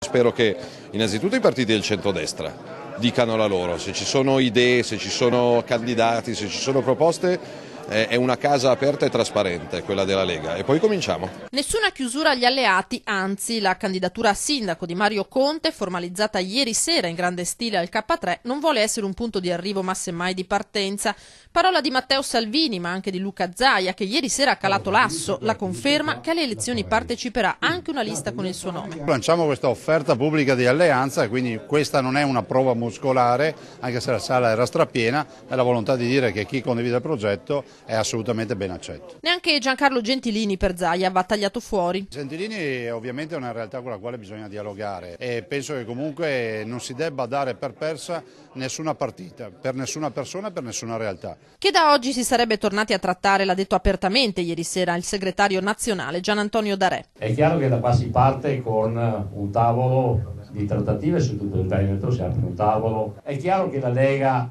Spero che innanzitutto i partiti del centrodestra dicano la loro, se ci sono idee, se ci sono candidati, se ci sono proposte, è una casa aperta e trasparente quella della Lega e poi cominciamo. Nessuna chiusura agli alleati, anzi la candidatura a sindaco di Mario Conte, formalizzata ieri sera in grande stile al K3, non vuole essere un punto di arrivo ma semmai di partenza. Parola di Matteo Salvini ma anche di Luca Zaia che ieri sera ha calato l'asso, la conferma che alle elezioni parteciperà anche una lista con il suo nome. Lanciamo questa offerta pubblica di alleanza e quindi questa non è una prova muscolare, anche se la sala era strapiena, è la volontà di dire che chi condivide il progetto è assolutamente ben accetto. Neanche Giancarlo Gentilini per Zaia va tagliato fuori. Gentilini ovviamente è una realtà con la quale bisogna dialogare e penso che comunque non si debba dare per persa nessuna partita, per nessuna persona, per nessuna realtà. Che da oggi si sarebbe tornati a trattare, l'ha detto apertamente ieri sera il segretario nazionale Gian Antonio D'Arè. È chiaro che da qua si parte con un tavolo di trattative su tutto il Veneto, si apre un tavolo. È chiaro che la Lega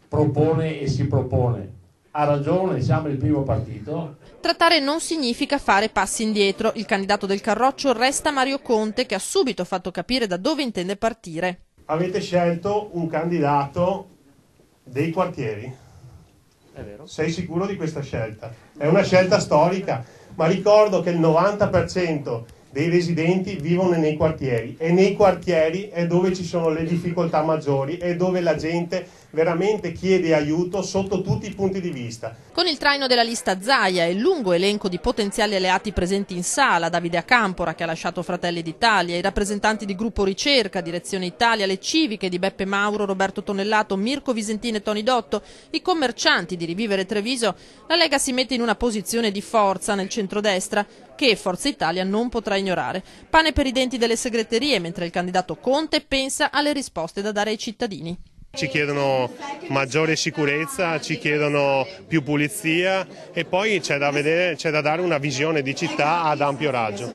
propone e si propone. Ha ragione, siamo il primo partito. Trattare non significa fare passi indietro. Il candidato del Carroccio resta Mario Conte che ha subito fatto capire da dove intende partire. Avete scelto un candidato dei quartieri. È vero. Sei sicuro di questa scelta? È una scelta storica, ma ricordo che il 90% dei residenti vivono nei quartieri e nei quartieri è dove ci sono le difficoltà maggiori e dove la gente veramente chiede aiuto sotto tutti i punti di vista. Con il traino della lista Zaia e il lungo elenco di potenziali alleati presenti in sala, Davide Acampora che ha lasciato Fratelli d'Italia, i rappresentanti di Gruppo Ricerca, Direzione Italia, le civiche di Beppe Mauro, Roberto Tonellato, Mirko Visentini e Toni Dotto, i commercianti di Rivivere Treviso, la Lega si mette in una posizione di forza nel centrodestra che Forza Italia non potrà ignorare. Pane per i denti delle segreterie, mentre il candidato Conte pensa alle risposte da dare ai cittadini. Ci chiedono maggiore sicurezza, ci chiedono più pulizia e poi c'è da dare una visione di città ad ampio raggio.